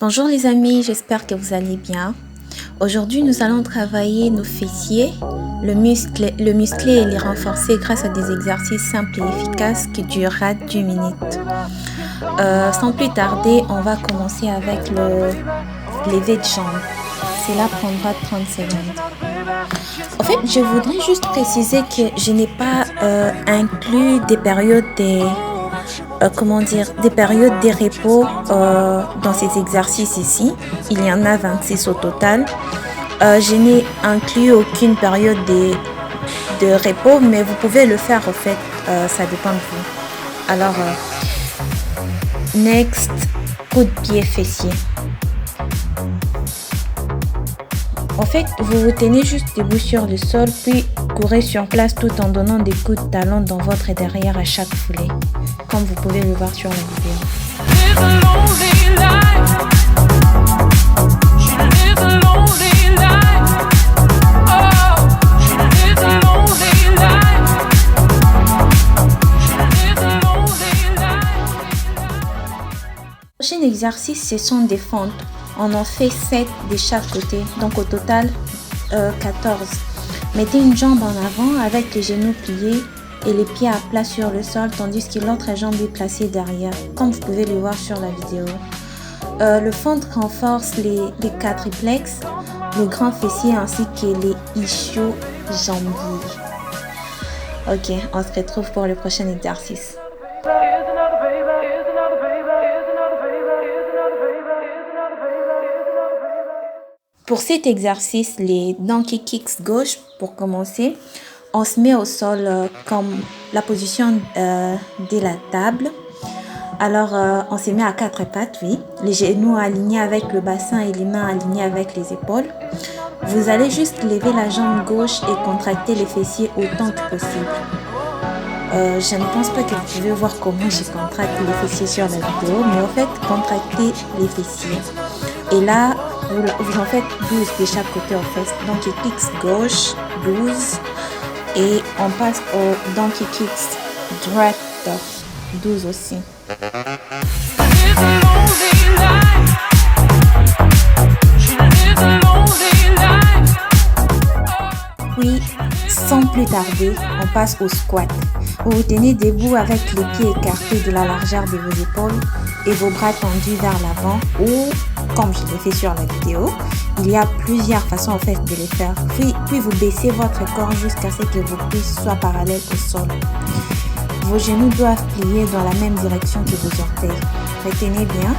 Bonjour les amis, j'espère que vous allez bien. Aujourd'hui, nous allons travailler nos fessiers, le muscler et les renforcer grâce à des exercices simples et efficaces qui durera 10 minutes. Sans plus tarder, on va commencer avec le lever de jambes. Cela prendra 30 secondes. En fait, je voudrais juste préciser que je n'ai pas inclus des périodes des périodes de repos dans ces exercices ici. Il y en a 26 au total. Je n'ai inclus aucune période de repos, mais vous pouvez le faire en fait, ça dépend de vous. Alors, next, coup de pied fessier. En fait, vous vous tenez juste debout sur le sol, puis courez sur place tout en donnant des coups de talon dans votre derrière à chaque foulée, comme vous pouvez le voir sur la vidéo. Le prochain exercice, ce sont des fentes. On en fait 7 de chaque côté, donc au total 14. Mettez une jambe en avant avec les genoux pliés et les pieds à plat sur le sol, tandis que l'autre jambe est placée derrière, comme vous pouvez le voir sur la vidéo. Le fente renforce les quadriplex, le grand fessier ainsi que les ischio-jambiers. Ok, on se retrouve pour le prochain exercice. Pour cet exercice, les donkey kicks gauche, pour commencer, on se met au sol comme la position de la table. Alors, on se met à 4 pattes, oui. Les genoux alignés avec le bassin et les mains alignées avec les épaules. Vous allez juste lever la jambe gauche et contracter les fessiers autant que possible. Je ne pense pas que vous pouvez voir comment je contracte les fessiers sur la vidéo, mais en fait, contractez les fessiers. Et là, vous en faites 12 de chaque côté en fait. Donkey kicks gauche, 12. Et on passe au donkey kicks droite, 12 aussi. Puis, sans plus tarder, on passe au squat. Vous vous tenez debout avec les pieds écartés de la largeur de vos épaules et vos bras tendus vers l'avant ou, comme je l'ai fait sur la vidéo, il y a plusieurs façons en fait de les faire. Puis vous baissez votre corps jusqu'à ce que vos cuisses soient parallèles au sol. Vos genoux doivent plier dans la même direction que vos orteils. Retenez bien.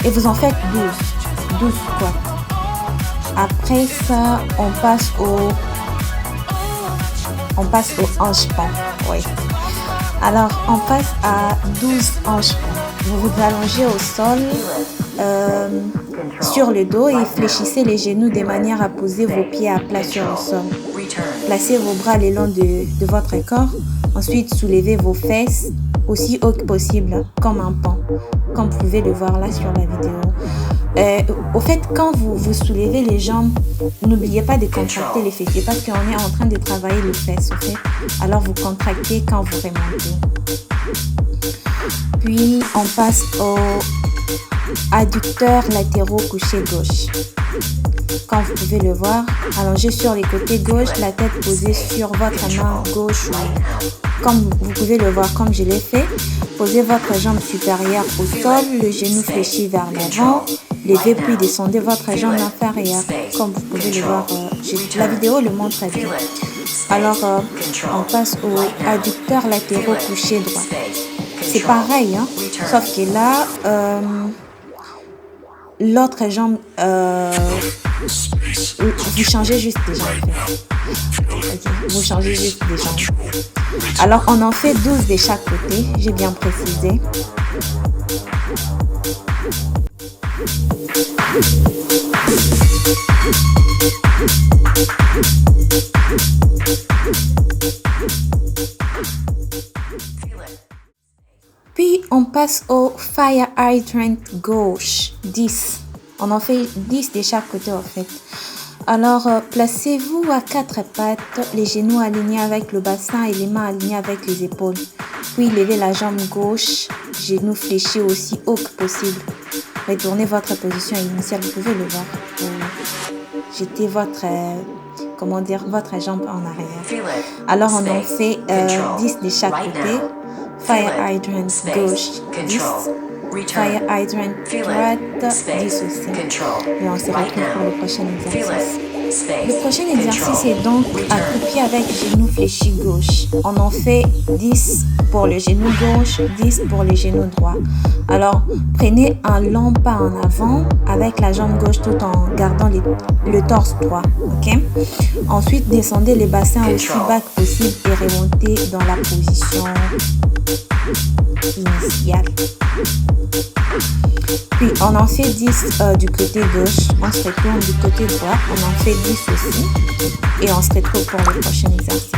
Et vous en faites 12 squats. Après ça, on passe au hanche-pas. Oui. Alors, on passe à 12 hanche-pas. Vous vous allongez au sol sur le dos et fléchissez les genoux de manière à poser vos pieds à plat sur le sol. Placez vos bras le long de votre corps. Ensuite, soulevez vos fesses aussi haut que possible, comme un pont, comme vous pouvez le voir là sur la vidéo. Au fait, quand vous soulevez les jambes, n'oubliez pas de contracter les fessiers parce qu'on est en train de travailler les fesses. Au fait. Alors, vous contractez quand vous remontez. Puis, on passe aux adducteurs latéraux couchés gauche. Comme vous pouvez le voir, allongé sur les côtés gauche, la tête posée sur votre main gauche. Comme vous pouvez le voir, comme je l'ai fait, posez votre jambe supérieure au sol, le genou fléchi vers l'avant, levez puis descendez votre jambe inférieure. Comme vous pouvez le voir, la vidéo le montre bien. Alors, on passe aux adducteurs latéraux couchés droit. C'est pareil, hein? Sauf que là, l'autre jambe, vous changez juste des jambes. Okay. Vous changez juste des jambes. Alors, on en fait 12 de chaque côté, j'ai bien précisé. Puis, on passe au Fire Hydrant gauche, 10. On en fait 10 de chaque côté, en fait. Alors, placez-vous à quatre pattes, les genoux alignés avec le bassin et les mains alignées avec les épaules. Puis, levez la jambe gauche, genoux fléchis aussi haut que possible. Retournez votre position initiale, vous pouvez le voir. Jetez votre jambe en arrière. Alors, on en fait 10 de chaque côté. Fire hydrant gauche, 10. Fire hydrant droite, 10 aussi. Et on se retrouve pour le prochain exercice. Le prochain exercice est donc accroupi avec genou fléchi gauche. On en fait 10 pour le genou gauche, 10 pour le genou droit. Alors, prenez un long pas en avant avec la jambe gauche tout en gardant le torse droit. Ok? Ensuite, descendez les bassins aussi bas que possible et remontez dans la position initiale. Puis on en fait 10 du côté gauche, on se retourne du côté droit, on en fait 10 aussi et on se retrouve pour le prochain exercice.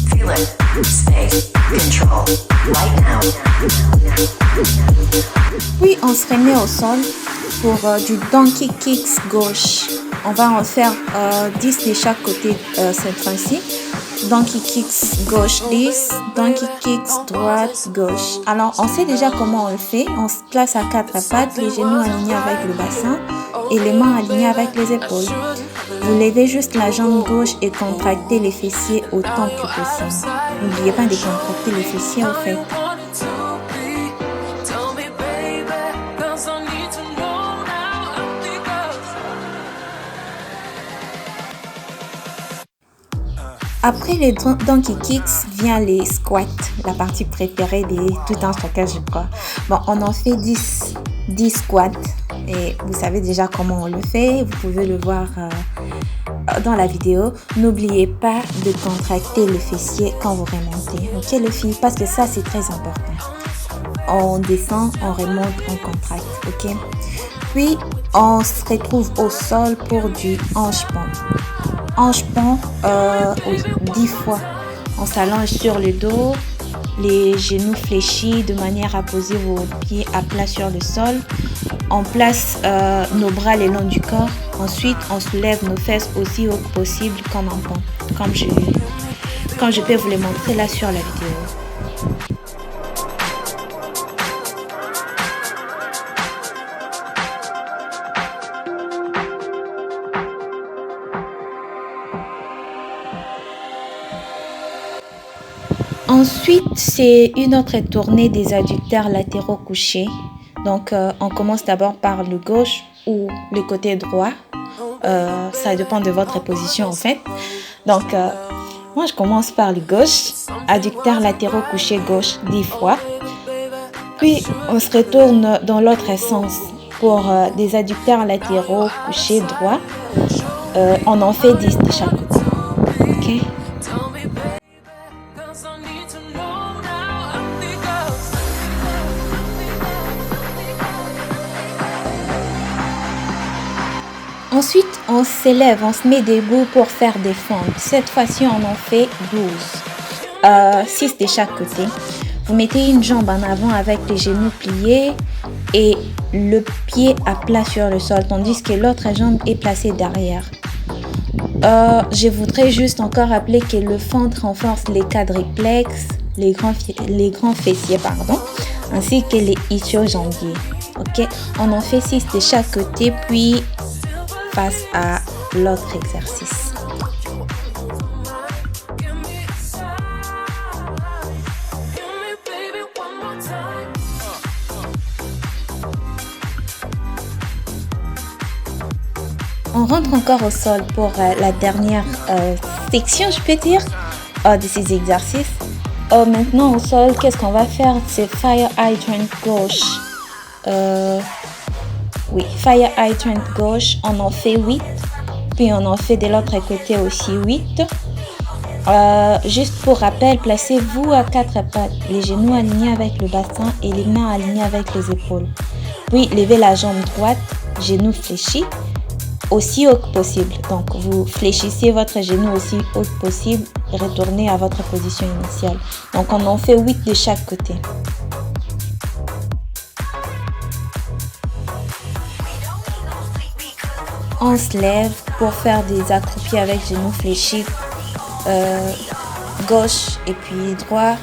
Feel it. Space. Control. Right now. Puis on se remet au sol pour du donkey kicks gauche. On va en faire 10 de chaque côté cette fois-ci. Donkey kicks gauche 10, donkey kicks droite gauche. Alors, on sait déjà comment on le fait. On se place à quatre pattes, les genoux alignés avec le bassin et les mains alignées avec les épaules. Vous levez juste la jambe gauche et contractez les fessiers autant que possible. N'oubliez pas de contracter les fessiers en fait. Après les donkey kicks vient les squats, la partie préférée de tout instructeur, je crois. Bon, on en fait 10 squats et vous savez déjà comment on le fait. Vous pouvez le voir dans la vidéo. N'oubliez pas de contracter le fessier quand vous remontez. Ok les filles, parce que ça c'est très important. On descend, on remonte, on contracte. Ok. Puis on se retrouve au sol pour du hanche-pont. Hanche-pont, 10 fois. On s'allonge sur le dos, les genoux fléchis de manière à poser vos pieds à plat sur le sol. On place nos bras le long du corps. Ensuite, on soulève nos fesses aussi haut que possible comme un pont. Comme je peux vous le montrer là sur la vidéo. Ensuite, c'est une autre tournée des adducteurs latéraux couchés. Donc, on commence d'abord par le gauche ou le côté droit. Ça dépend de votre position en fait. Donc, moi, je commence par le gauche. Adducteurs latéraux couchés gauche 10 fois. Puis, on se retourne dans l'autre sens pour des adducteurs latéraux couchés droit. On en fait 10 de chaque côté. Ok? Ensuite, on s'élève, on se met debout pour faire des fentes. Cette fois-ci, on en fait 12. 6 de chaque côté. Vous mettez une jambe en avant avec les genoux pliés et le pied à plat sur le sol, tandis que l'autre jambe est placée derrière. Je voudrais juste encore rappeler que le fente renforce les quadriplexes, les grands fessiers, ainsi que les ischio-jambiers. Ok, on en fait 6 de chaque côté, puis face à l'autre exercice. On rentre encore au sol pour la dernière section, je peux dire, de ces exercices. Maintenant au sol, qu'est-ce qu'on va faire? C'est Fire Hydrant gauche. Oui, Fire Hydrant gauche, on en fait 8. Puis on en fait de l'autre côté aussi 8. Juste pour rappel, placez-vous à quatre pattes, les genoux alignés avec le bassin et les mains alignées avec les épaules. Puis levez la jambe droite, genoux fléchis, aussi haut que possible. Donc vous fléchissez votre genou aussi haut que possible et retournez à votre position initiale. Donc on en fait 8 de chaque côté. on se lève pour faire des accroupis avec genoux fléchis, gauche et puis droit.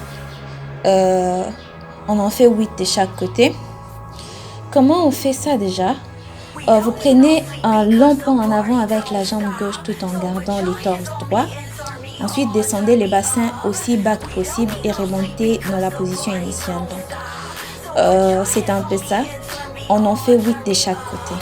On en fait 8 de chaque côté. Comment on fait ça déjà? Vous prenez un long pas en avant avec la jambe gauche tout en gardant le torse droit. Ensuite, descendez le bassin aussi bas que possible et remontez dans la position initiale. Donc, c'est un peu ça. On en fait 8 de chaque côté.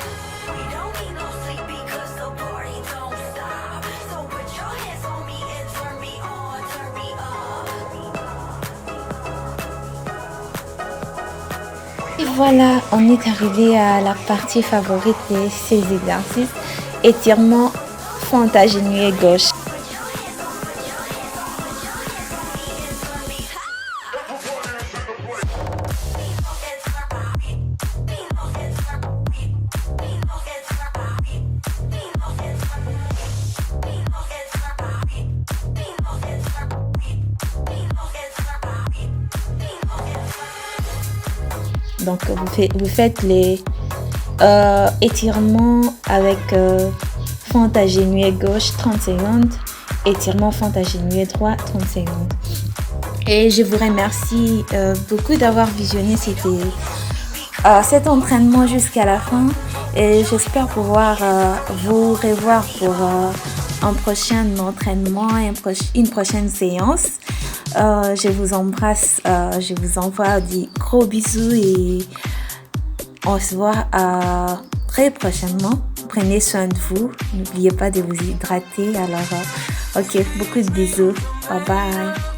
Et voilà, on est arrivé à la partie favorite de ces exercices. Étirement fente à genouiller gauche. Donc, vous faites les étirements avec fente à genouiller gauche 30 secondes, étirement fente à genouiller droit 30 secondes. Et je vous remercie beaucoup d'avoir visionné cet entraînement jusqu'à la fin. Et j'espère pouvoir vous revoir pour un prochain entraînement, une prochaine séance. Je vous embrasse, je vous envoie des gros bisous et on se voit très prochainement. Prenez soin de vous, n'oubliez pas de vous hydrater. Alors, ok, beaucoup de bisous, bye bye.